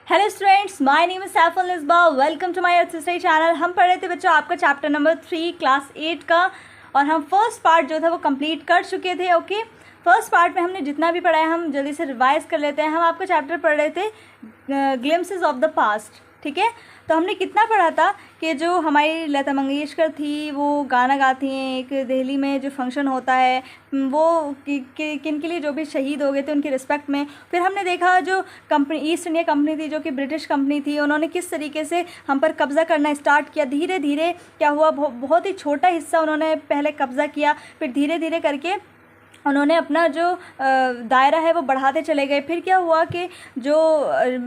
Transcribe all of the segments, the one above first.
Hello students, my name is Saiful Nisba. Welcome to my earth study channel. हम पढ़ रहे थे बच्चों आपका चैप्टर नंबर 3 क्लास 8 का, और हम फर्स्ट पार्ट जो था वो कंप्लीट कर चुके थे। ओके, फर्स्ट पार्ट में हमने जितना भी पढ़ा है हम जल्दी से रिवाइज कर लेते हैं। हम आपका चैप्टर पढ़ रहे थे ग्लिम्पसेस ऑफ द पास्ट। ठीक है, तो हमने कितना पढ़ा था कि जो हमारी लता मंगेशकर थी वो गाना गाती हैं एक दिल्ली में जो फंक्शन होता है, वो किन के लिए जो भी शहीद हो गए थे उनकी रिस्पेक्ट में। फिर हमने देखा जो कंपनी ईस्ट इंडिया कंपनी थी जो कि ब्रिटिश कंपनी थी, उन्होंने किस तरीके से हम पर कब्ज़ा करना स्टार्ट किया। धीरे धीरे क्या हुआ, बहुत ही छोटा हिस्सा उन्होंने पहले कब्ज़ा किया, फिर धीरे धीरे करके उन्होंने अपना जो दायरा है वो बढ़ाते चले गए। फिर क्या हुआ कि जो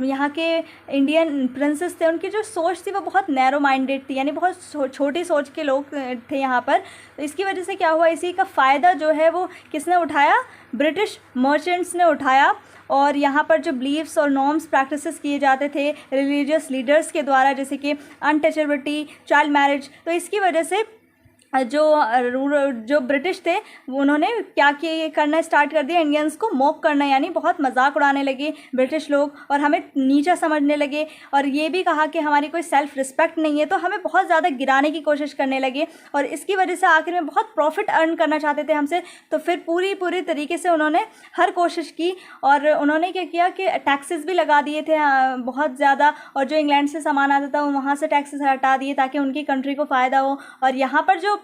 यहाँ के इंडियन प्रिंसेस थे उनकी जो सोच थी वो बहुत नैरो माइंडेड थी, यानी बहुत छोटी सोच के लोग थे यहाँ पर। तो इसकी वजह से क्या हुआ, इसी का फ़ायदा जो है वो किसने उठाया, ब्रिटिश मर्चेंट्स ने उठाया। और यहाँ पर जो बिलीव्स और नॉर्म्स प्रैक्टिसेस किए जाते थे रिलीजियस लीडर्स के द्वारा, जैसे कि अनटचेबिलिटी, चाइल्ड मैरिज, तो इसकी वजह से जो ब्रिटिश थे उन्होंने क्या किया, करना स्टार्ट कर दिया, इंडियंस को मॉक करना, यानी बहुत मजाक उड़ाने लगे ब्रिटिश लोग और हमें नीचा समझने लगे। और ये भी कहा कि हमारी कोई सेल्फ रिस्पेक्ट नहीं है, तो हमें बहुत ज़्यादा गिराने की कोशिश करने लगे। और इसकी वजह से आखिर में बहुत प्रॉफिट अर्न करना चाहते थे हमसे, तो फिर पूरी तरीके से उन्होंने हर कोशिश की। और उन्होंने क्या किया कि टैक्सेस भी लगा दिए थे बहुत ज़्यादा, और जो इंग्लैंड से सामान आता था वहाँ से टैक्सेस हटा दिए ताकि उनकी कंट्री को फ़ायदा हो। और यहाँ पर जो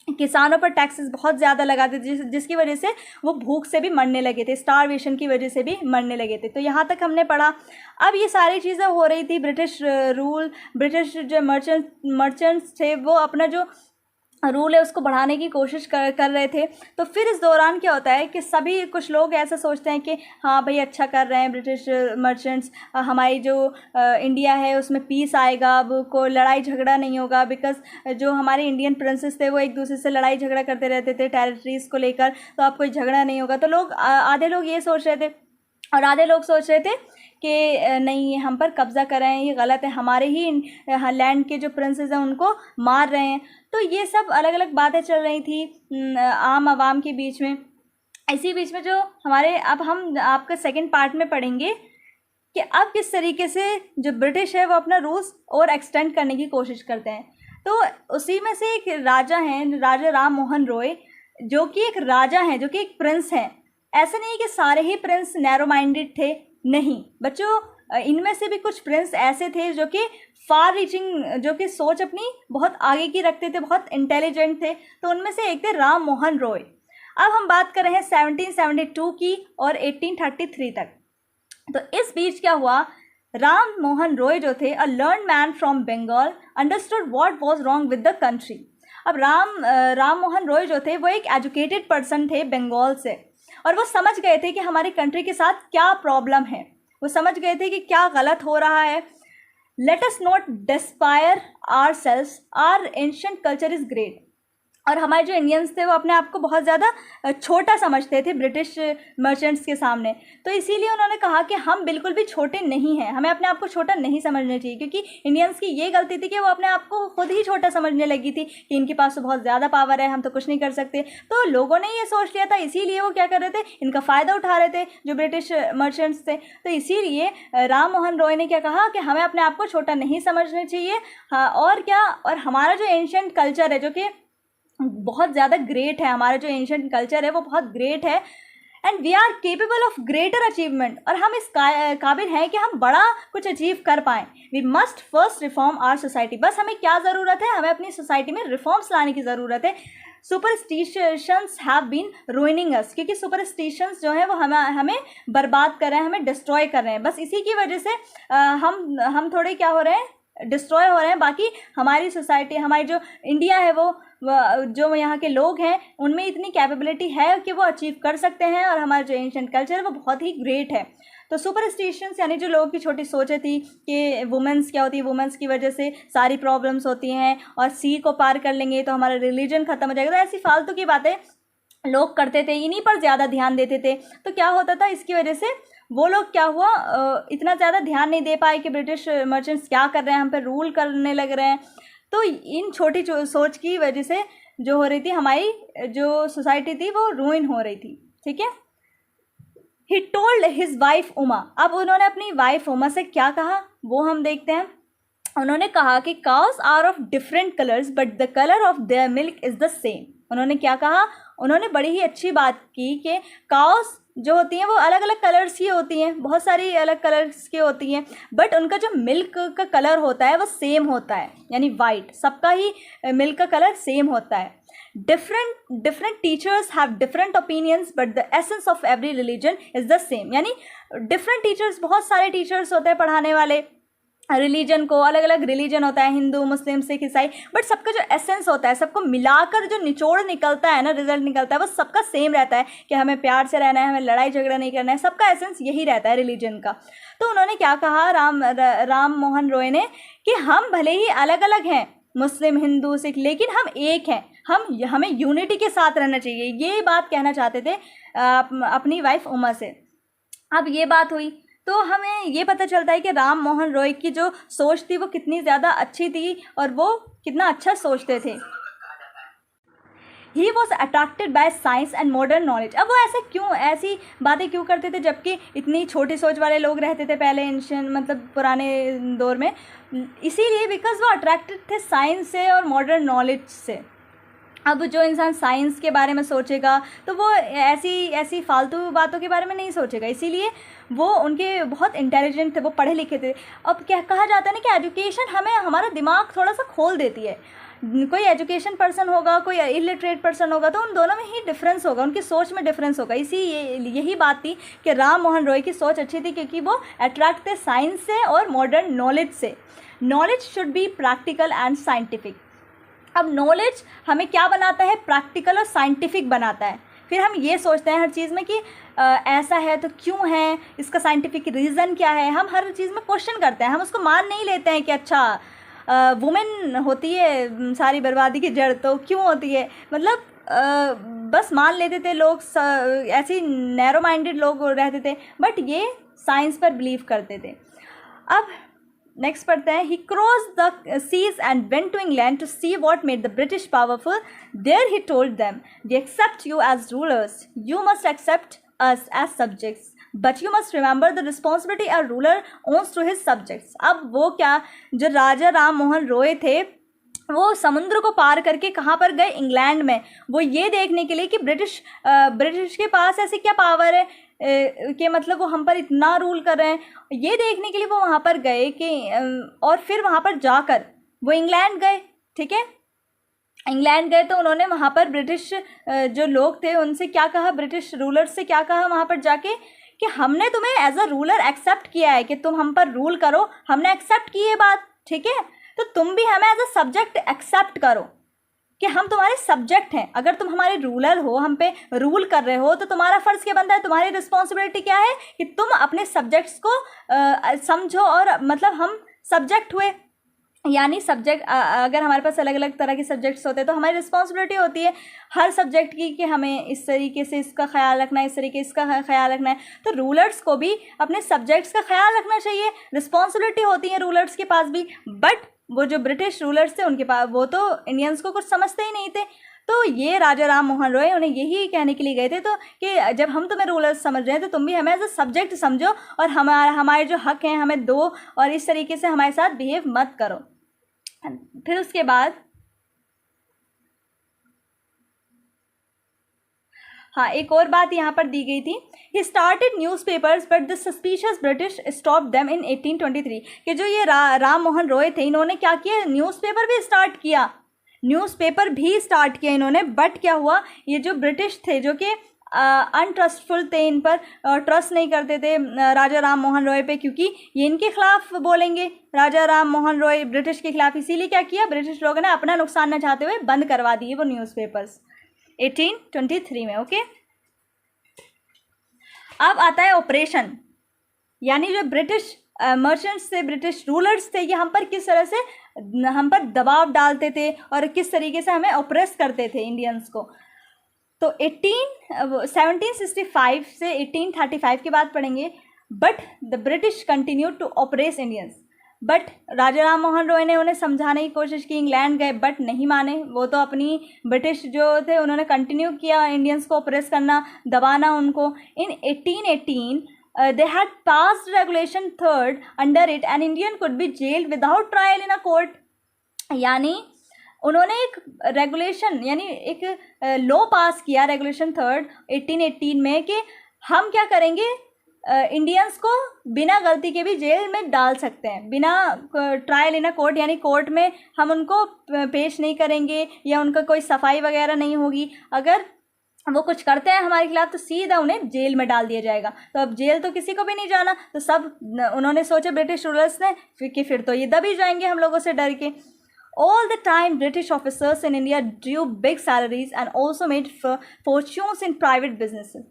किसानों पर टैक्सेस बहुत ज़्यादा लगाते थे जिसकी वजह से वो भूख से भी मरने लगे थे, स्टारवेशन की वजह से भी मरने लगे थे। तो यहाँ तक हमने पढ़ा। अब ये सारी चीज़ें हो रही थी, ब्रिटिश रूल, ब्रिटिश जो मर्चेंट्स थे वो अपना जो रूल है उसको बढ़ाने की कोशिश कर रहे थे। तो फिर इस दौरान क्या होता है कि सभी कुछ लोग ऐसा सोचते हैं कि हाँ भाई अच्छा कर रहे हैं ब्रिटिश मर्चेंट्स, हमारी जो इंडिया है उसमें पीस आएगा, अब कोई लड़ाई झगड़ा नहीं होगा। बिकॉज जो हमारे इंडियन प्रिंसेस थे वो एक दूसरे से लड़ाई झगड़ा करते रहते थे टेरिटरीज़ को लेकर, तो अब कोई झगड़ा नहीं होगा। तो लोग आधे लोग ये सोच रहे थे और आधे लोग सोच रहे थे कि नहीं, हम पर कब्ज़ा कर रहे हैं, ये गलत है, हमारे ही लैंड के जो प्रिंसेस हैं उनको मार रहे हैं। तो ये सब अलग अलग बातें चल रही थी आम आवाम के बीच में। इसी बीच में जो हमारे, अब हम आपका सेकंड पार्ट में पढ़ेंगे कि अब किस तरीके से जो ब्रिटिश है वो अपना रूल्स और एक्सटेंड करने की कोशिश करते हैं। तो उसी में से एक राजा हैं, राजा राम मोहन रॉय, जो कि एक राजा हैं, जो कि एक प्रिंस हैं। ऐसा नहीं है कि सारे ही प्रिंस नैरो माइंडेड थे, नहीं बच्चों, इनमें से भी कुछ प्रिंस ऐसे थे जो कि फार रीचिंग, जो कि सोच अपनी बहुत आगे की रखते थे, बहुत इंटेलिजेंट थे। तो उनमें से एक थे राम मोहन रॉय। अब हम बात कर रहे हैं 1772 की और 1833 तक। तो इस बीच क्या हुआ, राम मोहन रॉय जो थे, a learn man from Bengal, understood what was wrong with the country. अब राम मोहन रॉय जो थे वो एक एजुकेटेड पर्सन थे बंगाल से, और वो समझ गए थे कि हमारी कंट्री के साथ क्या प्रॉब्लम है, वो समझ गए थे कि क्या गलत हो रहा है। Let us not despair ourselves, our ancient culture is great. और हमारे जो इंडियंस थे वो अपने आप को बहुत ज़्यादा छोटा समझते थे ब्रिटिश मर्चेंट्स के सामने। तो इसीलिए उन्होंने कहा कि हम बिल्कुल भी छोटे नहीं हैं, हमें अपने आप को छोटा नहीं समझना चाहिए, क्योंकि इंडियंस की ये गलती थी कि वो अपने आप को खुद ही छोटा समझने लगी थी कि इनके पास तो बहुत ज़्यादा पावर है, हम तो कुछ नहीं कर सकते। तो लोगों ने ये सोच लिया था, इसीलिए वो क्या कर रहे थे, इनका फ़ायदा उठा रहे थे जो ब्रिटिश मर्चेंट्स थे। तो इसीलिए राम मोहन रॉय ने क्या कहा कि हमें अपने आप को छोटा नहीं समझना चाहिए। हाँ, और क्या, और हमारा जो एंशिएंट कल्चर है जो कि बहुत ज़्यादा ग्रेट है, हमारा जो एंशिएंट कल्चर है वो बहुत ग्रेट है, and we are capable of greater achievement, और हम इस काबिल हैं कि हम बड़ा कुछ अचीव कर पाएँ। We must first reform our society. बस हमें क्या ज़रूरत है, हमें अपनी सोसाइटी में रिफॉर्म्स लाने की ज़रूरत है। सुपरस्टिशंस हैव बीन रूइनिंग अस, क्योंकि सुपरस्टिशंस जो है वो हमें बर्बाद कर रहे हैं, हमें डिस्ट्रॉय कर रहे हैं। बस इसी की वजह से हम थोड़े क्या हो रहे हैं, डिस्ट्रॉय हो रहे हैं। बाकी हमारी सोसाइटी, हमारी जो इंडिया है वो जो यहाँ के लोग हैं उनमें इतनी कैपेबिलिटी है कि वो अचीव कर सकते हैं, और हमारा जो एंशिएंट कल्चर है वो बहुत ही ग्रेट है। तो सुपरस्टिशंस यानी जो लोगों की छोटी सोचें थी कि वुमेंस क्या होती है, वुमेंस की वजह से सारी प्रॉब्लम्स होती हैं, और सी को पार कर लेंगे तो हमारा रिलीजन ख़त्म हो जाएगा। तो ऐसी फालतू की बातें लोग करते थे, इन्हीं पर ज़्यादा ध्यान देते थे। तो क्या होता था, इसकी वजह से वो लोग क्या हुआ, इतना ज़्यादा ध्यान नहीं दे पाए कि ब्रिटिश मर्चेंट्स क्या कर रहे हैं, हम पे रूल करने लग रहे हैं। तो इन छोटी सोच की वजह से जो हो रही थी, हमारी जो सोसाइटी थी वो रूइन हो रही थी। ठीक है, he told his wife Uma. अब उन्होंने अपनी वाइफ उमा से क्या कहा वो हम देखते हैं। उन्होंने कहा कि cows are of different colours but the colour of their milk is the same. उन्होंने क्या कहा, उन्होंने बड़ी ही अच्छी बात की कि काउस जो होती हैं वो अलग अलग कलर्स की होती हैं, बहुत सारी अलग कलर्स की होती हैं, बट उनका जो मिल्क का कलर होता है वो सेम होता है, यानी वाइट। सबका ही मिल्क का कलर सेम होता है। different teachers have different opinions but the essence of every religion is the same। यानी different teachers, बहुत सारे टीचर्स होते हैं पढ़ाने वाले रिलीजन को, अलग अलग रिलीजन होता है, हिंदू मुस्लिम सिख ईसाई, बट सबका जो एसेंस होता है, सबको मिलाकर जो निचोड़ निकलता है ना, रिजल्ट निकलता है, वो सबका सेम रहता है कि हमें प्यार से रहना है, हमें लड़ाई झगड़ा नहीं करना है। सबका एसेंस यही रहता है रिलीजन का। तो उन्होंने क्या कहा राम मोहन रॉय ने कि हम भले ही अलग अलग हैं, मुस्लिम हिंदू सिख, लेकिन हम एक हैं, हमें यूनिटी के साथ रहना चाहिए। ये बात कहना चाहते थे अपनी वाइफ उमा से। अब ये बात हुई तो हमें ये पता चलता है कि राम मोहन रॉय की जो सोच थी वो कितनी ज़्यादा अच्छी थी और वो कितना अच्छा सोचते थे। He was attracted by science and modern knowledge. अब वो ऐसी बातें क्यों करते थे जबकि इतनी छोटी सोच वाले लोग रहते थे पहले एंशियंट, मतलब पुराने दौर में। इसीलिए बिकॉज वो अट्रैक्टेड थे साइंस से और मॉडर्न नॉलेज से। अब जो इंसान साइंस के बारे में सोचेगा तो वो ऐसी फालतू बातों के बारे में नहीं सोचेगा, इसीलिए वो उनके बहुत इंटेलिजेंट थे, वो पढ़े लिखे थे। अब क्या कहा जाता है ना कि एजुकेशन हमें हमारा दिमाग थोड़ा सा खोल देती है। कोई एजुकेशन पर्सन होगा, कोई इलिटरेट पर्सन होगा, तो उन दोनों में ही डिफरेंस होगा, उनकी सोच में डिफरेंस होगा। यही बात थी कि राम मोहन रॉय की सोच अच्छी थी क्योंकि वो अट्रैक्ट थे साइंस से और मॉडर्न नॉलेज से। Knowledge should be practical and scientific. अब नॉलेज हमें क्या बनाता है, प्रैक्टिकल और साइंटिफिक बनाता है। फिर हम ये सोचते हैं हर चीज़ में कि ऐसा है तो क्यों है, इसका साइंटिफिक रीज़न क्या है। हम हर चीज़ में क्वेश्चन करते हैं, हम उसको मान नहीं लेते हैं कि अच्छा वुमेन होती है सारी बर्बादी की जड़, तो क्यों होती है, मतलब बस मान लेते थे लोग, ऐसे नैरो माइंडेड लोग रहते थे, बट ये साइंस पर बिलीव करते थे। अब नेक्स्ट पढ़ते हैं। He cross the seas and went to England to see what made the British powerful. There he told them, we accept you as rulers, you must accept us as subjects, but you must remember the responsibility a ruler owns to his subjects. अब वो क्या, जो राजा राम मोहन रॉय थे वो समुद्र को पार करके कहाँ पर गए, इंग्लैंड में। वो ये देखने के लिए कि ब्रिटिश के पास ऐसी क्या पावर है कि मतलब वो हम पर इतना रूल कर रहे हैं, ये देखने के लिए वो वहाँ पर गए कि और फिर वहाँ पर जाकर वो इंग्लैंड गए। ठीक है, इंग्लैंड गए तो उन्होंने वहाँ पर ब्रिटिश जो लोग थे उनसे क्या कहा, ब्रिटिश रूलर्स से क्या कहा वहाँ पर जाके कि हमने तुम्हें एज अ रूलर एक्सेप्ट किया है कि तुम हम पर रूल करो, हमने एक्सेप्ट की ये बात। ठीक है, तो तुम भी हमें एज अ सब्जेक्ट एक्सेप्ट करो कि हम तुम्हारे सब्जेक्ट हैं। अगर तुम हमारे रूलर हो, हम पे रूल कर रहे हो, तो तुम्हारा फ़र्ज़ क्या बनता है, तुम्हारी रिस्पॉन्सिबिलिटी क्या है कि तुम अपने सब्जेक्ट्स को समझो। और मतलब हम सब्जेक्ट हुए, यानी सब्जेक्ट अगर हमारे पास अलग अलग तरह के सब्जेक्ट्स होते हैं तो हमारी रिस्पॉन्सिबिलिटी होती है हर सब्जेक्ट की कि हमें इस तरीके से इसका ख्याल रखना है, इस तरीके से इसका ख्याल रखना है। तो रूलर्स को भी अपने सब्जेक्ट्स का ख्याल रखना चाहिए, रिस्पॉन्सिबिलिटी होती है रूलर्स के पास भी। बट वो जो ब्रिटिश रूलर्स थे उनके पास, वो तो इंडियंस को कुछ समझते ही नहीं थे। तो ये राजा राम मोहन रॉय उन्हें यही कहने के लिए गए थे तो कि जब हम तुम्हें रूलर्स समझ रहे हैं तो तुम भी हमें एज अ सब्जेक्ट समझो और हमारे जो हक हैं हमें दो, और इस तरीके से हमारे साथ बिहेव मत करो। फिर उसके बाद हाँ, एक और बात यहाँ पर दी गई थी। He started newspapers but the suspicious British stop them in 1823। कि जो ये राम मोहन रॉय थे, इन्होंने क्या किया, न्यूज़पेपर भी स्टार्ट किया इन्होंने। बट क्या हुआ, ये जो ब्रिटिश थे जो कि अनट्रस्टफुल थे, इन पर ट्रस्ट नहीं करते थे राजा राम मोहन रॉय पे, क्योंकि ये इनके खिलाफ बोलेंगे, राजा राम मोहन रॉय ब्रिटिश के खिलाफ। इसीलिए क्या किया, ब्रिटिश लोगों ने अपना नुकसान न चाहते हुए बंद करवा दिए वो न्यूज़पेपर्स 1823 में। ओके, अब आता है ऑपरेशन, यानी जो ब्रिटिश मर्चेंट्स थे, ब्रिटिश रूलर्स थे, ये हम पर किस तरह से हम पर दबाव डालते थे और किस तरीके से हमें ऑपरेस करते थे इंडियंस को। तो 1765 से 1835 की बात पढ़ेंगे। But the British continue to oppress Indians, but Raja Ram Mohan Roy ने उन्हें समझाने की कोशिश की, इंग्लैंड गए बट नहीं माने। वो तो अपनी ब्रिटिश जो थे उन्होंने कंटिन्यू किया इंडियंस को ऑप्रेस करना, दबाना उनको। इन 1818 they had passed regulation third, under it an Indian could be jailed without trial in a court। यानी उन्होंने एक रेगुलेशन यानी एक लॉ पास किया, रेगुलेशन थर्ड 1818 में, कि हम क्या करेंगे, इंडियंस को बिना गलती के भी जेल में डाल सकते हैं, बिना ट्रायल इन अ कोर्ट, यानी कोर्ट में हम उनको पेश नहीं करेंगे या उनका कोई सफाई वगैरह नहीं होगी। अगर वो कुछ करते हैं हमारे खिलाफ तो सीधा उन्हें जेल में डाल दिया जाएगा। तो अब जेल तो किसी को भी नहीं जाना, तो सब उन्होंने सोचा ब्रिटिश रूलर्स ने कि फिर तो ये दब ही जाएंगे हम लोगों से डर के। All the time, British officers in India drew big salaries and also made fortunes in private businesses।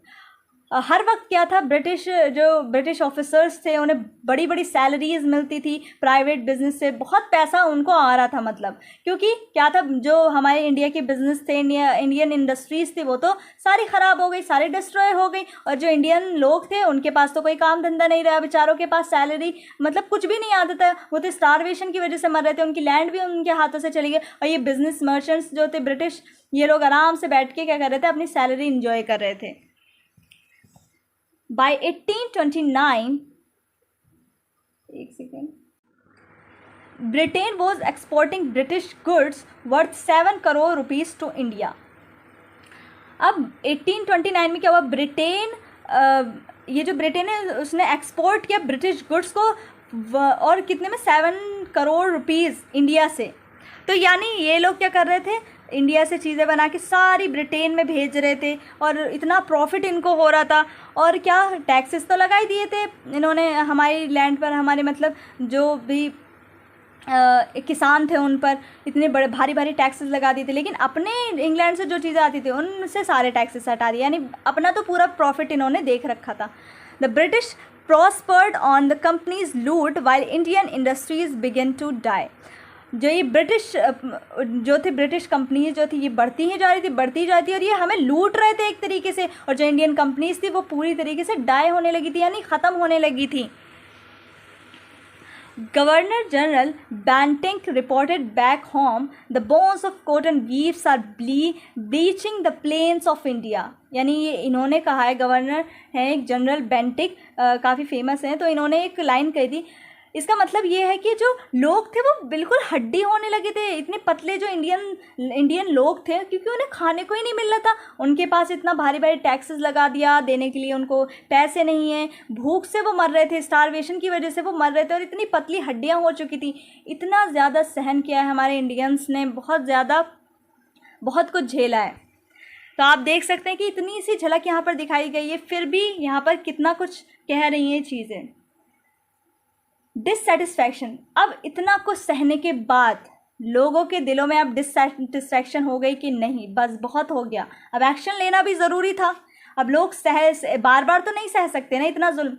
हर वक्त क्या था, ब्रिटिश ऑफिसर्स थे उन्हें बड़ी बड़ी सैलरीज मिलती थी, प्राइवेट बिजनेस से बहुत पैसा उनको आ रहा था। मतलब क्योंकि क्या था, जो हमारे इंडिया के बिजनेस थे, इंडियन इंडस्ट्रीज थी, वो तो सारी ख़राब हो गई, सारी डिस्ट्रॉय हो गई। और जो इंडियन लोग थे उनके पास तो कोई काम धंधा नहीं रहा, बेचारों के पास सैलरी मतलब कुछ भी नहीं आता था, वो तो स्टारवेशन की वजह से मर रहे थे, उनकी लैंड भी उनके हाथों से चली गई। और ये बिजनेस मर्चेंट्स जो थे ब्रिटिश, ये लोग आराम से बैठ के क्या कर रहे थे, अपनी सैलरी इंजॉय कर रहे थे। By 1829, Britain was exporting British goods worth 7 crore rupees to India। अब 1829 में क्या हुआ, ये जो ब्रिटेन है उसने एक्सपोर्ट किया ब्रिटिश गुड्स को, और कितने में, 7 करोड़ रुपीज़ इंडिया से। तो यानी ये लोग क्या कर रहे थे, इंडिया से चीज़ें बना के सारी ब्रिटेन में भेज रहे थे, और इतना प्रॉफिट इनको हो रहा था। और क्या, टैक्सेस तो लगा ही दिए थे इन्होंने हमारी लैंड पर, हमारे मतलब जो भी किसान थे उन पर इतने बड़े भारी भारी टैक्सेस लगा दिए थे। लेकिन अपने इंग्लैंड से जो चीज़ें आती थी उनसे सारे टैक्सेस हटा दिए, यानी अपना तो पूरा प्रॉफिट इन्होंने देख रखा था। The British prospered on the company's loot while Indian industries began to die. जो ये ब्रिटिश कंपनीज जो थी, ये बढ़ती ही जा रही थी, और ये हमें लूट रहे थे एक तरीके से। और जो इंडियन कंपनीज थी वो पूरी तरीके से डाई होने लगी थी, यानी ख़त्म होने लगी थी। Governor general Bentinck reported back home the bones of cotton weaves are bleaching the plains of India. यानी ये इन्होंने कहा है, गवर्नर हैं एक जनरल बैंटिक, काफ़ी फेमस हैं, तो इन्होंने एक लाइन कही थी। इसका मतलब ये है कि जो लोग थे वो बिल्कुल हड्डी होने लगे थे, इतने पतले जो इंडियन लोग थे, क्योंकि उन्हें खाने को ही नहीं मिल रहा था। उनके पास इतना भारी भारी टैक्सेस लगा दिया, देने के लिए उनको पैसे नहीं हैं, भूख से वो मर रहे थे, स्टारवेशन की वजह से वो मर रहे थे, और इतनी पतली हड्डियाँ हो चुकी थी। इतना ज़्यादा सहन किया है हमारे इंडियंस ने, बहुत कुछ झेला है। तो आप देख सकते हैं कि इतनी सी झलक यहाँ पर दिखाई गई है, फिर भी यहाँ पर कितना कुछ कह रही हैं चीज़ें। डिससेटिस्फैक्शन, अब इतना कुछ सहने के बाद लोगों के दिलों में अब डिससेटिस्फैक्शन हो गई कि नहीं, बस बहुत हो गया, अब एक्शन लेना भी ज़रूरी था। अब लोग बार बार तो नहीं सह सकते ना इतना जुल्म।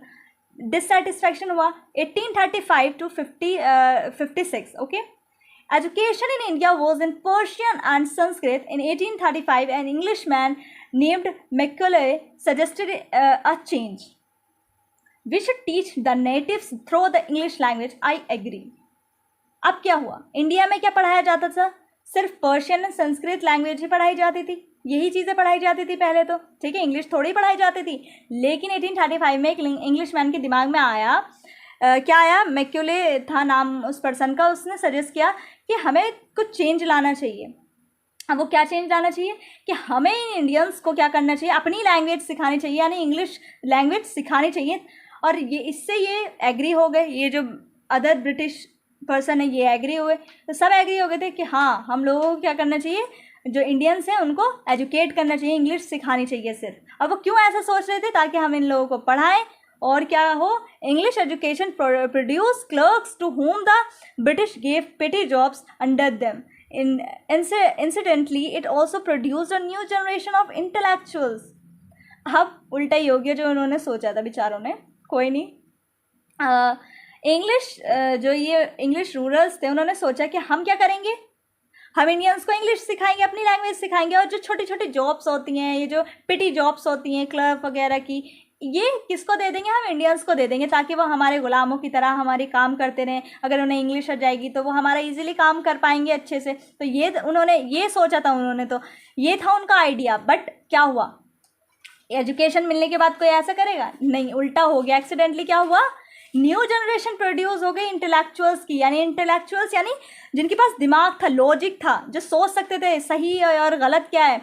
डिससेटिस्फैक्शन हुआ 1835 to 56। Okay, education in India was in Persian and Sanskrit. In 1835 an Englishman named Macaulay suggested a change. We should teach the natives through the English language, I agree। अब क्या हुआ, इंडिया में क्या पढ़ाया जाता था, सिर्फ पर्शियन और संस्कृत लैंग्वेज ही पढ़ाई जाती थी, यही चीज़ें पढ़ाई जाती थी पहले तो, ठीक है, इंग्लिश थोड़ी पढ़ाई जाती थी। लेकिन 1835 में एक इंग्लिश मैन के दिमाग में आया, क्या आया, मैक्यूले था नाम उस पर्सन का, उसने सजेस्ट किया कि हमें कुछ चेंज लाना चाहिए। अब वो क्या चेंज लाना चाहिए कि हमें इंडियंस को क्या करना चाहिए, अपनी लैंग्वेज सिखानी चाहिए, यानी इंग्लिश लैंग्वेज सिखानी चाहिए। और ये इससे ये एग्री हो गए, ये जो अदर ब्रिटिश पर्सन है ये एग्री हुए, तो सब एग्री हो गए थे कि हाँ, हम लोगों को क्या करना चाहिए, जो इंडियंस हैं उनको एजुकेट करना चाहिए, इंग्लिश सिखानी चाहिए सिर्फ। अब वो क्यों ऐसा सोच रहे थे, ताकि हम इन लोगों को पढ़ाएं और क्या हो, English education produce clerks to whom the British gave petty jobs under them। Incidentally, it also produced a new generation of intellectuals। अब उल्टा ही हो गया जो उन्होंने सोचा था बेचारों ने, कोई नहीं। जो ये इंग्लिश रूरल्स थे उन्होंने सोचा कि हम क्या करेंगे, हम इंडियंस को इंग्लिश सिखाएंगे, अपनी लैंग्वेज सिखाएंगे, और जो छोटी छोटी जॉब्स होती हैं, ये जो पिटी जॉब्स होती हैं क्लर्क वगैरह की, ये किसको दे देंगे, हम इंडियंस को दे देंगे, ताकि वो हमारे गुलामों की तरह हमारी काम करते रहें। अगर उन्हें इंग्लिश आ जाएगी तो वो हमारा इजीली काम कर पाएंगे अच्छे से। तो ये उन्होंने ये सोचा था, उन्होंने तो ये था उनका आइडिया। बट क्या हुआ, एजुकेशन मिलने के बाद कोई ऐसा करेगा? नहीं, उल्टा हो गया। एक्सीडेंटली क्या हुआ, न्यू जनरेशन प्रोड्यूस हो गई इंटेलेक्चुअल्स की, यानी इंटेलेक्चुअल्स यानी जिनके पास दिमाग था, लॉजिक था, जो सोच सकते थे सही और गलत क्या है।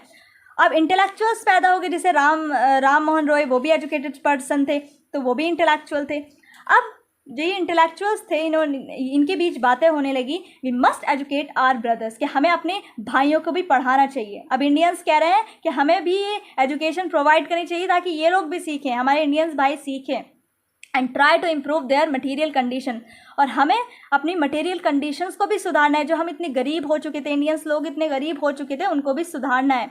अब इंटेलेक्चुअल्स पैदा हो गए, जैसे राम मोहन रॉय, वो भी एजुकेटेड पर्सन थे, तो वो भी इंटेलेक्चुअल थे। अब जो ये इंटेलेक्चुअल्स थे, इनके बीच बातें होने लगी, we must educate our brothers, कि हमें अपने भाइयों को भी पढ़ाना चाहिए। अब इंडियंस कह रहे हैं कि हमें भी ये एजुकेशन प्रोवाइड करनी चाहिए ताकि ये लोग भी सीखें, हमारे इंडियंस भाई सीखें, and try to improve their material condition. और हमें अपनी मटेरियल कंडीशंस को भी सुधारना है। जो हम इतने गरीब हो चुके थे, इंडियंस लोग इतने गरीब हो चुके थे, उनको भी सुधारना है।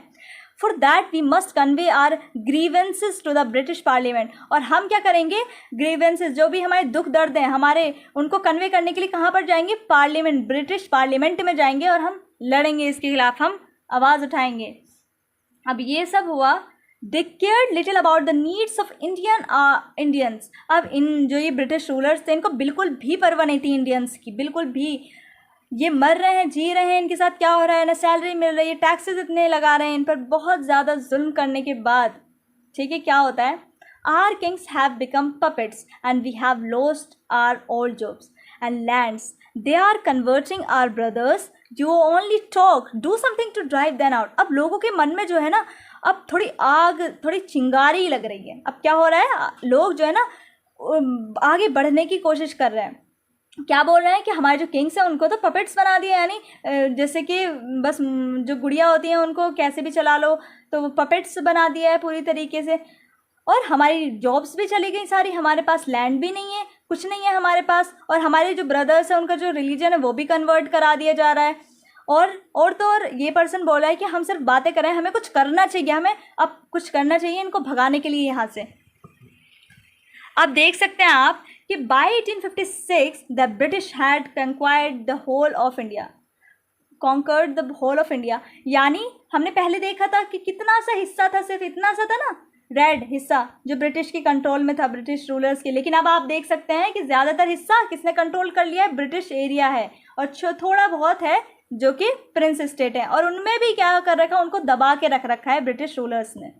For that we must convey our grievances to the British parliament. और हम क्या करेंगे, ग्रीवेंसेस, जो भी हमारे दुख दर्द हैं हमारे, उनको कन्वे करने के लिए कहाँ पर जाएंगे, पार्लियामेंट, ब्रिटिश पार्लियामेंट में जाएंगे, और हम लड़ेंगे इसके खिलाफ, हम आवाज़ उठाएंगे। अब ये सब हुआ। They cared little about the needs of Indians। अब इन जो ये ब्रिटिश रूलर्स थे, इनको बिल्कुल भी परवाह नहीं थी इंडियंस की, बिल्कुल भी। ये मर रहे हैं, जी रहे हैं, इनके साथ क्या हो रहा है, ना सैलरी मिल रही है, टैक्सेस इतने लगा रहे हैं इन पर, बहुत ज़्यादा जुल्म करने के बाद, ठीक है, क्या होता है, our kings have become puppets and we have lost our old jobs and lands, they are converting our brothers, you only talk, do something to drive them out. अब लोगों के मन में जो है ना, अब थोड़ी आग, थोड़ी चिंगारी लग रही है। अब क्या हो रहा है, लोग जो है ना आगे बढ़ने की कोशिश कर रहे हैं। क्या बोल रहे हैं कि हमारे जो किंग्स हैं उनको तो पपेट्स बना दिया, यानी जैसे कि बस जो गुड़िया होती हैं उनको कैसे भी चला लो, तो पपेट्स बना दिया है पूरी तरीके से। और हमारी जॉब्स भी चली गई सारी, हमारे पास लैंड भी नहीं है, कुछ नहीं है हमारे पास। और हमारे जो ब्रदर्स हैं उनका जो रिलीजन है वो भी कन्वर्ट करा दिया जा रहा है। और तो और ये पर्सन बोला है कि हम सिर्फ बातें कर रहे हैं, हमें कुछ करना चाहिए, हमें अब कुछ करना चाहिए इनको भगाने के लिए यहाँ से। अब देख सकते हैं आप कि by 1856 the British had conquered the whole of India, conquered the whole of India. यानी हमने पहले देखा था कि कितना सा हिस्सा था, सिर्फ इतना सा था ना, रेड हिस्सा जो ब्रिटिश के कंट्रोल में था, ब्रिटिश रूलर्स के। लेकिन अब आप देख सकते हैं कि ज़्यादातर हिस्सा किसने कंट्रोल कर लिया है, ब्रिटिश एरिया है, और थोड़ा बहुत है जो कि प्रिंस स्टेट है, और उनमें भी क्या कर रखा है, उनको दबा के रख रखा है ब्रिटिश रूलर्स ने।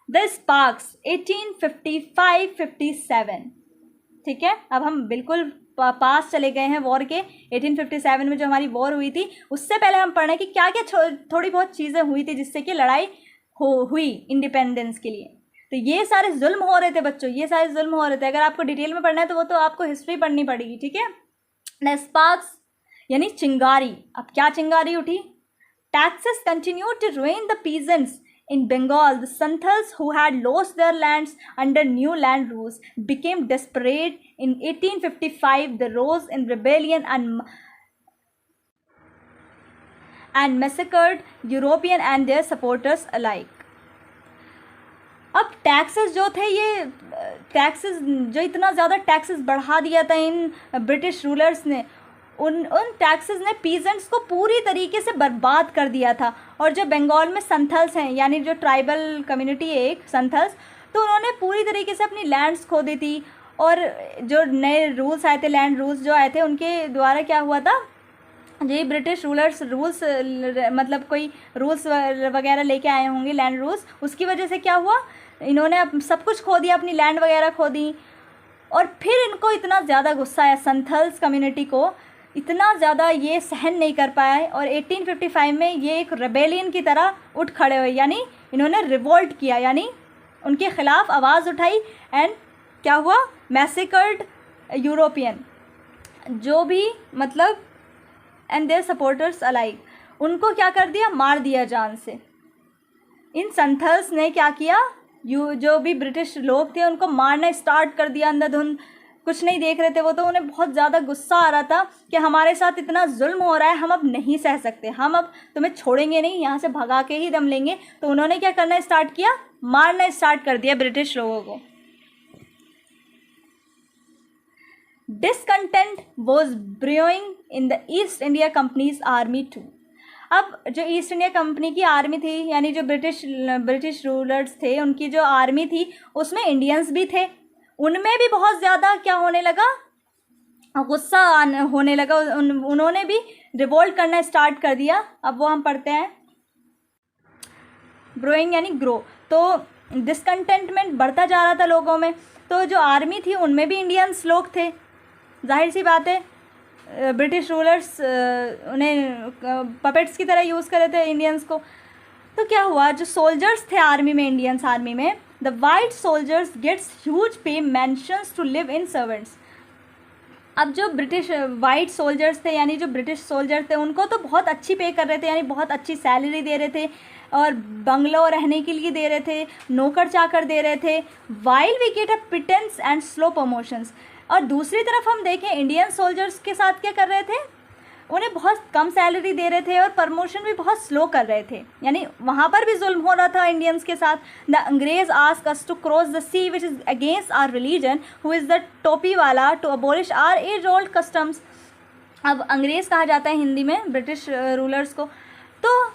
द स्पार्क्स 1855-57, ठीक है। अब हम बिल्कुल पास चले गए हैं वॉर के। 1857 में जो हमारी वॉर हुई थी, उससे पहले हम पढ़ रहे हैं कि क्या क्या थोड़ी बहुत चीज़ें हुई थी जिससे कि लड़ाई हुई इंडिपेंडेंस के लिए। तो ये सारे जुल्म हो रहे थे बच्चों, ये सारे जुल्म हो रहे थे। अगर आपको डिटेल में पढ़ना है तो वो तो आपको हिस्ट्री पढ़नी पड़ेगी, ठीक है। न स्पार्क्स यानी चिंगारी। अब क्या चिंगारी उठी, taxes continue to ruin the peasants in Bengal. The Santals, who had lost their lands under new land rules, became desperate. In 1855 they rose in rebellion and massacred European and their supporters alike. अब taxes जो थे, ये taxes जो इतना ज़्यादा taxes बढ़ा दिया था इन ब्रिटिश रूलर्स ने, उन टैक्सेस ने पीजेंट्स को पूरी तरीके से बर्बाद कर दिया था। और जो बंगाल में संथल्स हैं, यानी जो ट्राइबल कम्युनिटी है एक संथल्स, तो उन्होंने पूरी तरीके से अपनी लैंड्स खो दी थी। और जो नए रूल्स आए थे, लैंड रूल्स जो आए थे, उनके द्वारा क्या हुआ था, ये ब्रिटिश रूलर्स रूल्स मतलब कोई रूल्स वगैरह लेके आए होंगे, लैंड रूल्स, उसकी वजह से क्या हुआ, इन्होंने सब कुछ खो दिया, अपनी लैंड वगैरह खो दी। और फिर इनको इतना ज़्यादा गुस्सा आया, संथल्स कम्युनिटी को इतना ज़्यादा, ये सहन नहीं कर पाए। और 1855 में ये एक रेबेलियन की तरह उठ खड़े हुए, यानी इन्होंने रिवोल्ट किया, यानी उनके ख़िलाफ़ आवाज़ उठाई। एंड क्या हुआ, मैसेकर्ड यूरोपियन, जो भी मतलब एंड देयर सपोर्टर्स अलाइक, उनको क्या कर दिया, मार दिया जान से। इन संथल्स ने क्या किया, जो भी ब्रिटिश लोग थे उनको मारना स्टार्ट कर दिया अंधाधुंध, कुछ नहीं देख रहे थे वो तो। उन्हें बहुत ज़्यादा गुस्सा आ रहा था कि हमारे साथ इतना जुल्म हो रहा है, हम अब नहीं सह सकते, हम अब तुम्हें छोड़ेंगे नहीं, यहाँ से भगा के ही दम लेंगे। तो उन्होंने क्या करना स्टार्ट किया, मारना स्टार्ट कर दिया ब्रिटिश लोगों को। Discontent was brewing in the East India Company's army too. अब जो ईस्ट इंडिया कंपनी की आर्मी थी, यानी जो ब्रिटिश रूलर्स थे, उनकी जो आर्मी थी उसमें इंडियंस भी थे, उनमें भी बहुत ज़्यादा क्या होने लगा, गुस्सा होने लगा। उन्होंने भी रिवोल्ट करना स्टार्ट कर दिया। अब वो हम पढ़ते हैं, ग्रोइंग यानी ग्रो। तो डिसकंटेंटमेंट बढ़ता जा रहा था लोगों में। तो जो आर्मी थी उनमें भी इंडियंस लोग थे, जाहिर सी बात है, ब्रिटिश रूलर्स उन्हें पपेट्स की तरह यूज़ कर रहे थे इंडियंस को। तो क्या हुआ, जो सोल्जर्स थे आर्मी में, इंडियंस आर्मी में, the white soldiers gets huge pay mansions to live in servants. अब जो ब्रिटिश वाइट सोल्जर्स थे, यानी जो ब्रिटिश सोल्जर थे, उनको तो बहुत अच्छी पे कर रहे थे, यानी बहुत अच्छी सैलरी दे रहे थे और बंगलो रहने के लिए दे रहे थे, नौकर चाकर दे रहे थे, while we get a pittance and slow promotions. और दूसरी तरफ हम देखें, इंडियन सोल्जर्स के साथ क्या कर रहे थे, उन्हें बहुत कम सैलरी दे रहे थे और प्रमोशन भी बहुत स्लो कर रहे थे, यानी वहाँ पर भी जुल्म हो रहा था इंडियंस के साथ। The angrez ask us to cross the sea which is against our religion, who is the topi wala, to abolish our age old customs. अब अंग्रेज़ कहा जाता है हिंदी में ब्रिटिश रूलर्स को। तो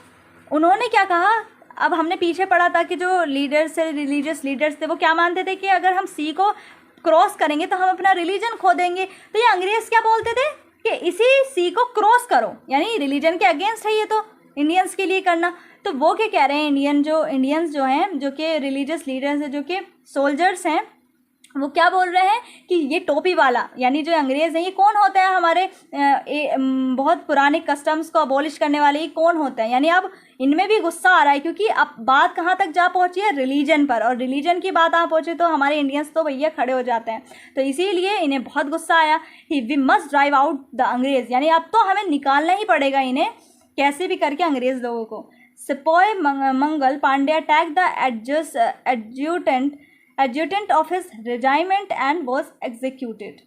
उन्होंने क्या कहा, अब हमने पीछे पढ़ा था कि जो लीडर्स थे, रिलीजियस लीडर्स थे, वो क्या मानते थे कि अगर हम सी को क्रॉस करेंगे तो हम अपना रिलीजन खो देंगे। तो ये अंग्रेज़ क्या बोलते थे कि इसी सी को क्रॉस करो, यानी रिलीजन के अगेंस्ट है ये तो इंडियंस के लिए करना। तो वो क्या कह रहे हैं, इंडियंस जो हैं, जो कि रिलीजियस लीडर्स हैं, जो कि सोल्जर्स हैं, वो क्या बोल रहे हैं कि ये टोपी वाला, यानी जो अंग्रेज़ हैं, ये कौन होता है, हमारे बहुत पुराने कस्टम्स को अबॉलिश करने वाले ये कौन होते हैं। यानी अब इनमें भी गुस्सा आ रहा है, क्योंकि अब बात कहाँ तक जा पहुँची है, रिलीजन पर, और रिलीजन की बात आ पहुँचे तो हमारे इंडियंस तो भैया खड़े हो जाते हैं। तो इसीलिए इन्हें बहुत गुस्सा आया कि we must drive out the angrez, यानी अब तो हमें निकालना ही पड़ेगा इन्हें कैसे भी करके, अंग्रेज़ लोगों को। सिपाही Mangal Pandey attack the adjutant of his regiment and was executed.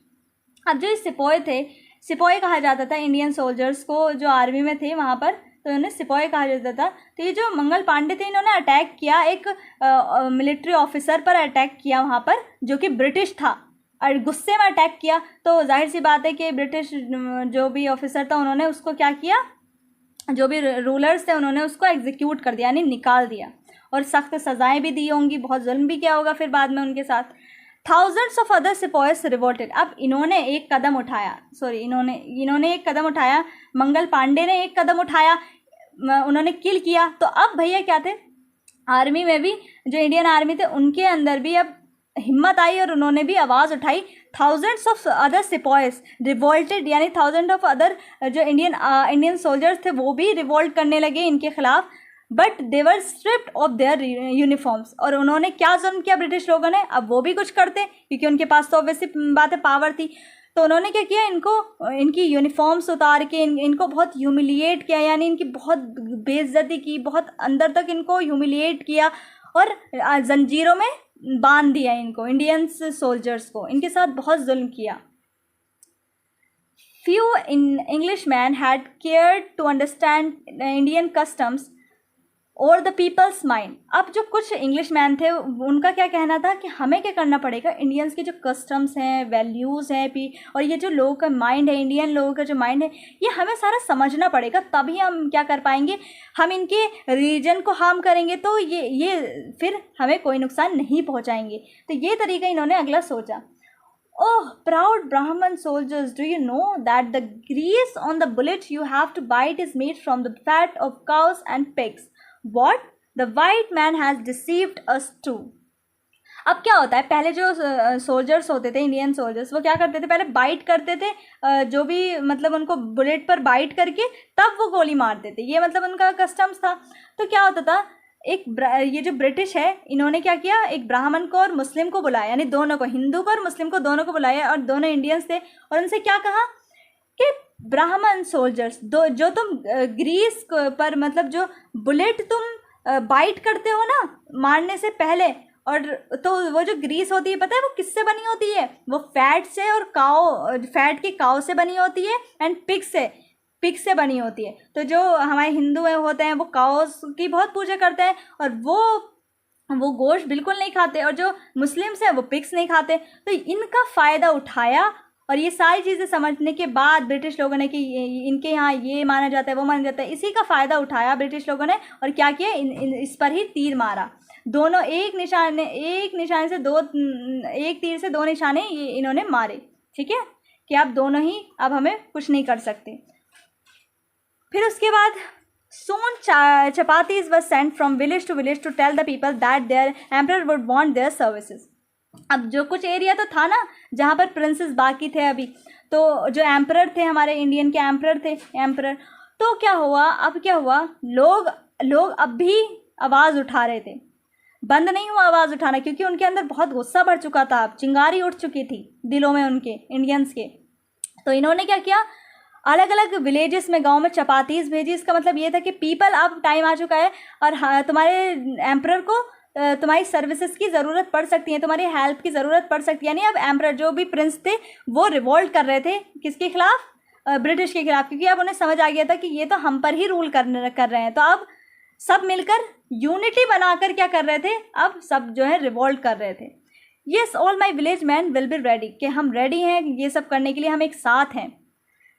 अब जो सिपाही थे, सिपाही कहा जाता था इंडियन सोल्जर्स को जो आर्मी में थे वहाँ पर, तो उन्हें सिपाही कहा जाता था। तो ये जो मंगल पांडे थे, इन्होंने अटैक किया, एक मिलिट्री ऑफिसर पर अटैक किया वहाँ पर, जो कि ब्रिटिश था, और गुस्से में अटैक किया। तो जाहिर सी बात है कि ब्रिटिश जो भी ऑफिसर था, उन्होंने उसको क्या किया, जो भी रूलर्स थे उन्होंने उसको एग्जीक्यूट कर दिया, यानी निकाल दिया, और सख्त सज़ाएं भी दी होंगी, बहुत जुल्म भी किया होगा फिर बाद में उनके साथ। Thousands of other सिपाहीज revolted. अब इन्होंने एक कदम उठाया, इन्होंने एक कदम उठाया, मंगल पांडे ने एक कदम उठाया, उन्होंने किल किया। तो अब भैया क्या थे, आर्मी में भी जो इंडियन आर्मी थे उनके अंदर भी अब हिम्मत आई और उन्होंने भी आवाज़ उठाई। थाउजेंड्स ऑफ अदर सिपाहीज रिवोल्टेड, यानी थाउजेंड ऑफ अदर जो इंडियन सोल्जर्स थे वो भी रिवोल्ट करने लगे इनके खिलाफ। But they were stripped of their uniforms. और उन्होंने क्या जुल्म किया ब्रिटिश लोगों ने, अब वो भी कुछ करते क्योंकि उनके पास तो ऑब्वियसली बात है पावर थी। तो उन्होंने क्या किया, इनकी यूनिफॉर्म्स उतार के इनको बहुत ह्यूमिलिएट किया, यानी इनकी बहुत बेइज्जती की, बहुत अंदर तक इनको ह्यूमिलिएट किया और जंजीरों में बांध दिया इनको, इंडियंस सोल्जर्स को, इनके साथ बहुत जुल्म किया। Few Englishmen had cared to understand Indian customs और द पीपल्स माइंड। अब जो कुछ इंग्लिश मैन थे उनका क्या कहना था कि हमें क्या करना पड़ेगा, इंडियंस के जो कस्टम्स हैं, वैल्यूज़ हैं, और ये जो लोगों का माइंड है, इंडियन लोगों का जो माइंड है, ये हमें सारा समझना पड़ेगा, तभी हम क्या कर पाएंगे, हम इनके रिलीजन को हार्म करेंगे तो ये फिर हमें कोई नुकसान नहीं पहुँचाएंगे। तो ये तरीका इन्होंने अगला सोचा। Oh, proud Brahman soldiers, do you know that the grease on the bullet you have to bite is made from the fat of cows and pigs? What? The white man has deceived us too. अब क्या होता है, पहले जो soldiers होते थे, Indian soldiers, वो क्या करते थे, पहले बाइट करते थे, जो भी मतलब उनको बुलेट पर बाइट करके तब वो गोली मारते थे, ये मतलब उनका कस्टम्स था। तो क्या होता था, ये जो ब्रिटिश है इन्होंने क्या किया, एक ब्राह्मण को और मुस्लिम को बुलाया, यानी दोनों को, हिंदू को और मुस्लिम को, दोनों को बुलाया, और दोनों इंडियंस थे, और उनसे क्या कहा कि ब्राह्मण सोल्जर्स, जो तुम ग्रीस पर मतलब जो बुलेट तुम बाइट करते हो ना मारने से पहले, और तो वो जो ग्रीस होती है पता है वो किससे बनी होती है, वो फैट से और फैट के काव से बनी होती है, एंड पिग से बनी होती है। तो जो हमारे हिंदू होते हैं वो काउस की बहुत पूजा करते हैं और वो गोश्त बिल्कुल नहीं खाते, और जो मुस्लिम्स हैं वो पिग्स नहीं खाते। तो इनका फ़ायदा उठाया और ये सारी चीज़ें समझने के बाद ब्रिटिश लोगों ने कि इनके यहाँ ये माना जाता है वो माना जाता है, इसी का फ़ायदा उठाया ब्रिटिश लोगों ने और क्या किया, इस पर ही तीर मारा। दोनों एक निशाने से दो, एक तीर से दो निशाने ये इन्होंने मारे। ठीक है कि आप दोनों ही अब हमें कुछ नहीं कर सकते। फिर उसके बाद soon chapatis were sent from village to village to tell the people that their emperor would want their services। अब जो कुछ एरिया तो था ना जहाँ पर प्रिंसेस बाकी थे अभी, तो जो एम्परर थे हमारे इंडियन के एम्परर, तो क्या हुआ, अब क्या हुआ, लोग अब भी आवाज़ उठा रहे थे, बंद नहीं हुआ आवाज़ उठाना, क्योंकि उनके अंदर बहुत गुस्सा बढ़ चुका था, अब चिंगारी उठ चुकी थी दिलों में उनके इंडियंस के। तो इन्होंने क्या किया, अलग अलग विलेजेस में, गांव में चपातीस भेजी। इसका मतलब ये था कि पीपल, अब टाइम आ चुका है और हाँ, तुम्हारे एम्परर को तुम्हारी सर्विसेज की ज़रूरत पड़ सकती है, तुम्हारी हेल्प की ज़रूरत पड़ सकती है। यानी अब एम्परर जो भी प्रिंस थे वो रिवोल्ट कर रहे थे, किसके खिलाफ, ब्रिटिश के खिलाफ, क्योंकि अब उन्हें समझ आ गया था कि ये तो हम पर ही रूल कर रहे हैं। तो अब सब मिलकर यूनिटी बनाकर क्या कर रहे थे, अब सब जो है रिवोल्ट कर रहे थे। Yes all my village man will be ready, कि हम रेडी हैं ये सब करने के लिए, हम एक साथ हैं।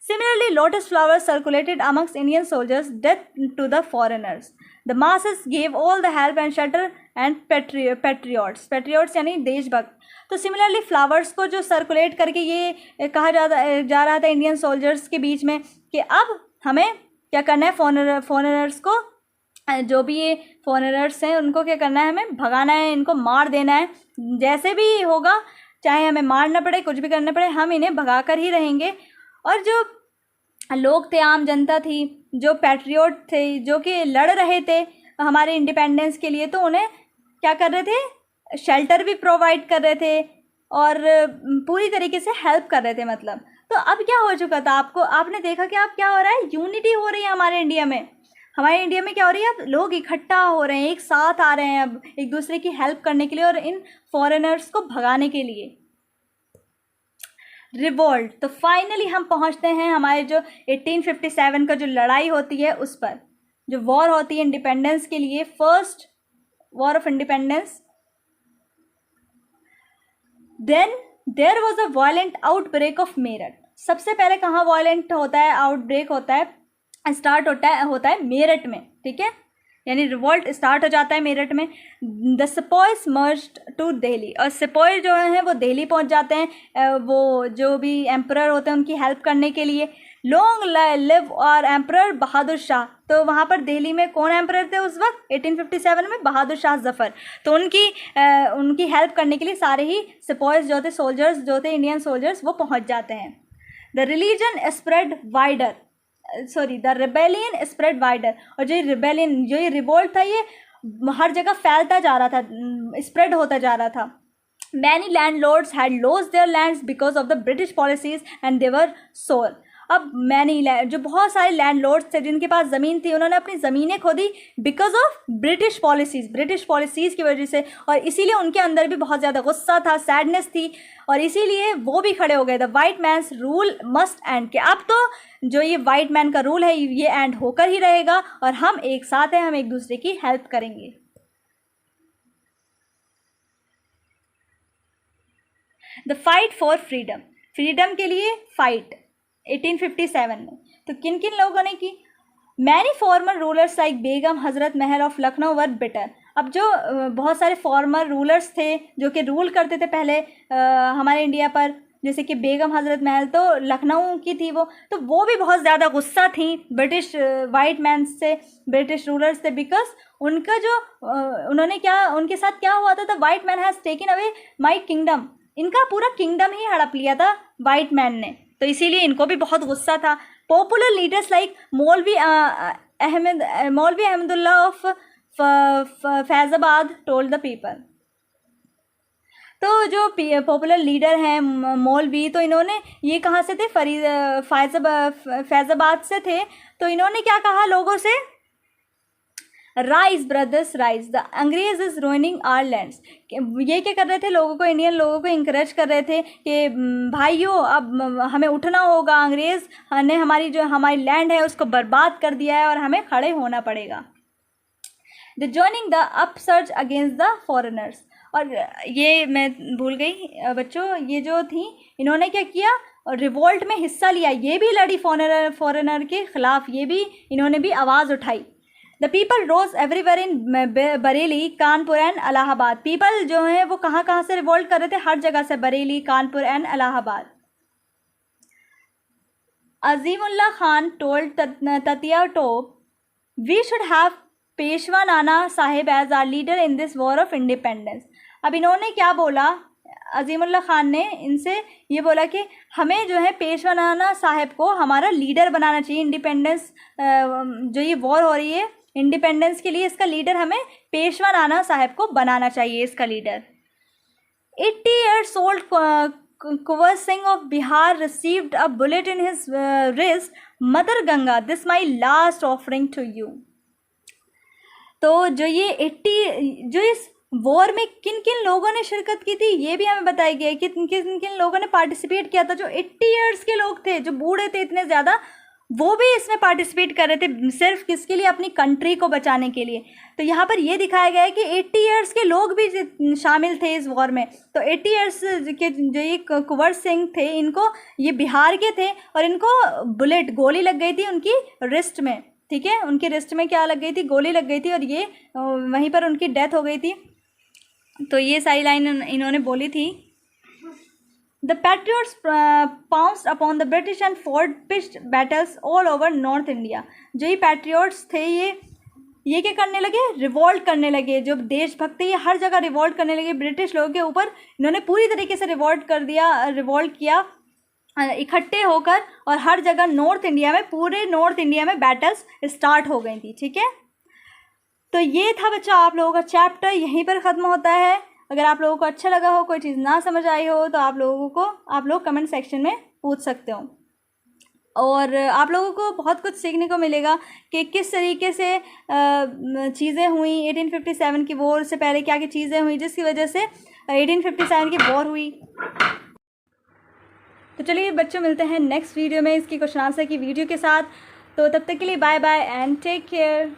Similarly, lotus flowers circulated amongst Indian soldiers, death to the foreigners. The masses gave all the help and shelter and patriots यानी देशभक्त। तो सिमिलरली फ्लावर्स को जो सर्कुलेट करके ये कहा जा रहा था इंडियन सोल्जर्स के बीच में कि अब हमें क्या करना है, फॉरेनर्स को, जो भी ये फॉरेनर्स हैं उनको क्या करना है, हमें भगाना है, इनको मार देना है, जैसे भी होगा, चाहे हमें मारना पड़े, कुछ भी करना पड़े, हम इन्हें भगा कर ही रहेंगे। और जो लोग थे, आम जनता थी, जो पैट्रियोट थे, जो कि लड़ रहे थे हमारे इंडिपेंडेंस के लिए, तो उन्हें क्या कर रहे थे, शेल्टर भी प्रोवाइड कर रहे थे और पूरी तरीके से हेल्प कर रहे थे। मतलब तो अब क्या हो चुका था, आपने देखा कि अब क्या हो रहा है, यूनिटी हो रही है हमारे इंडिया में। हमारे इंडिया में क्या हो रही है, अब लोग इकट्ठा हो रहे हैं, एक साथ आ रहे हैं अब एक दूसरे की हेल्प करने के लिए और इन फॉरेनर्स को भगाने के लिए। रिवोल्ट, तो फाइनली हम पहुंचते हैं हमारे जो 1857 का जो लड़ाई होती है उस पर, जो वॉर होती है इंडिपेंडेंस के लिए, first war of independence. Then there was a violent outbreak of Meerut. सबसे पहले कहाँ वायलेंट होता है, आउटब्रेक होता है, स्टार्ट होता है मेरठ में। ठीक है, यानी रिवोल्ट स्टार्ट हो जाता है मेरठ में। The sepoys marched to Delhi, और सिपॉय जो हैं वो दिल्ली पहुंच जाते हैं, वो जो भी एम्परर होते हैं उनकी हेल्प करने के लिए। लॉन्ग लिव और एम्परर बहादुर शाह, तो वहाँ पर दिल्ली में कौन एम्परर थे उस वक्त 1857 में, बहादुर शाह जफ़र। तो उनकी हेल्प करने के लिए सारे ही सिपॉयज जो थे, सोल्जर्स जो थे, इंडियन सोल्जर्स, वो पहुँच जाते हैं। The religion spread wider, the rebellion spread wider, और जो ये रिवोल्ट था ये हर जगह फैलता जा रहा था, स्प्रेड होता जा रहा था। Many landlords had lost their lands because of the British policies and they were sore. अब जो बहुत सारे लैंडलॉर्ड्स थे जिनके पास ज़मीन थी, उन्होंने अपनी ज़मीनें खो दी बिकॉज ऑफ ब्रिटिश पॉलिसीज़ की वजह से, और इसीलिए उनके अंदर भी बहुत ज़्यादा गुस्सा था, सैडनेस थी, और इसीलिए वो भी खड़े हो गए। The white man's rule must end, कि अब तो जो ये वाइट मैन का रूल है ये एंड होकर ही रहेगा और हम एक साथ हैं, हम एक दूसरे की हेल्प करेंगे। The fight for freedom, freedom के लिए फाइट 1857 में। तो किन किन लोगों ने की, many farmer rulers like Begum Hazrat Mahal of Lucknow were bitter. अब जो बहुत सारे फॉर्मर रूलर्स थे जो कि रूल करते थे पहले हमारे इंडिया पर, जैसे कि बेगम हजरत महल तो लखनऊ की थी तो वो भी बहुत ज़्यादा गुस्सा थी ब्रिटिश वाइट मैन से, ब्रिटिश रूलर्स थे, बिकॉज उनका जो उनके साथ क्या हुआ था, the white man has taken away my kingdom, इनका पूरा किंगडम ही हड़प लिया था वाइट मैन ने, तो इसीलिए इनको भी बहुत गुस्सा था। पॉपुलर लीडर्स लाइक मौलवी Ahmadullah of Faizabad told the people. तो जो पॉपुलर लीडर हैं मौलवी, तो इन्होंने ये कहाँ से थे, फैज़ाबाद से थे। तो इन्होंने क्या कहा लोगों से, राइज ब्रदर्स राइज, द अंग्रेज इज रूइनिंग आवर लैंड्स। ये क्या कर रहे थे, लोगों को, इंडियन लोगों को इंकरेज कर रहे थे कि भाइयों अब हमें उठना होगा, अंग्रेज ने हमारी लैंड है उसको बर्बाद कर दिया है और हमें खड़े होना पड़ेगा। The joining the upsurge against the foreigners, और ये मैं भूल गई बच्चों, ये जो थी इन्होंने क्या किया, और रिवोल्ट में हिस्सा लिया, ये भी लड़ी फॉरेनर के ख़िलाफ़, ये भी इन्होंने भी आवाज़ उठाई। The people rose everywhere in Bareilly, Kanpur and Allahabad. People जो हैं वो कहाँ कहाँ से रिवोल्ट कर रहे थे? हर जगह से, Bareilly, Kanpur and Allahabad. Azimullah Khan told Tatya Tope, we should have Peshwa Nana Sahib as our leader in this war of independence. अब इन्होंने क्या बोला? अजीमुल्ला खान ने इनसे ये बोला कि हमें जो है पेशवा नाना साहिब को हमारा लीडर बनाना चाहिए। इंडिपेंडेंस जो ये वॉर हो रही है इंडिपेंडेंस के लिए, इसका लीडर हमें पेशवा नाना साहिब को बनाना चाहिए, इसका leader. 80 years old Kunwar Singh of Bihar received a bullet in his wrist, mother Ganga this my last offering to you. तो जो ये जो इस वॉर में किन किन लोगों ने शिरकत की थी ये भी हमें बताया गया है कि किन किन लोगों ने पार्टिसिपेट किया था। जो 80 years के लोग थे, जो बूढ़े थे इतने ज़्यादा, वो भी इसमें पार्टिसिपेट कर रहे थे, सिर्फ किसके लिए? अपनी कंट्री को बचाने के लिए। तो यहाँ पर ये दिखाया गया है कि 80 years के लोग भी शामिल थे इस वॉर में। तो 80 years के जो ये कुंवर सिंह थे, इनको, ये बिहार के थे और इनको बुलेट, गोली लग गई थी उनकी रिस्ट में, ठीक है, उनकी रिस्ट में क्या लग गई थी? गोली लग गई थी और ये वहीं पर उनकी डेथ हो गई थी। तो ये सारी लाइन इन्होंने बोली थी। The patriots pounced upon the British and fought pitched battles all over North India. जो ये पैट्रियट्स थे ये क्या करने लगे? रिवॉल्ट करने लगे। जो देशभक्त थे ये हर जगह रिवॉल्ट करने लगे ब्रिटिश लोगों के ऊपर। इन्होंने पूरी तरीके से रिवॉल्ट किया इकट्ठे होकर, और हर जगह नॉर्थ इंडिया में, पूरे नॉर्थ इंडिया में बैटल्स स्टार्ट हो गई थी, ठीक है। तो ये था बच्चा आप लोगों का चैप्टर, यहीं पर ख़त्म होता है। अगर आप लोगों को अच्छा लगा हो, कोई चीज़ ना समझ आई हो, तो आप लोग कमेंट सेक्शन में पूछ सकते हो। और आप लोगों को बहुत कुछ सीखने को मिलेगा कि किस तरीके से चीज़ें हुई 1857 की वॉर से पहले, क्या क्या चीज़ें हुई जिसकी वजह से 1857 की वॉर हुई। तो चलिए बच्चों, मिलते हैं नेक्स्ट वीडियो में इसकी क्वेश्चन आंसर की वीडियो के साथ। तो तब तक के लिए bye bye and take care.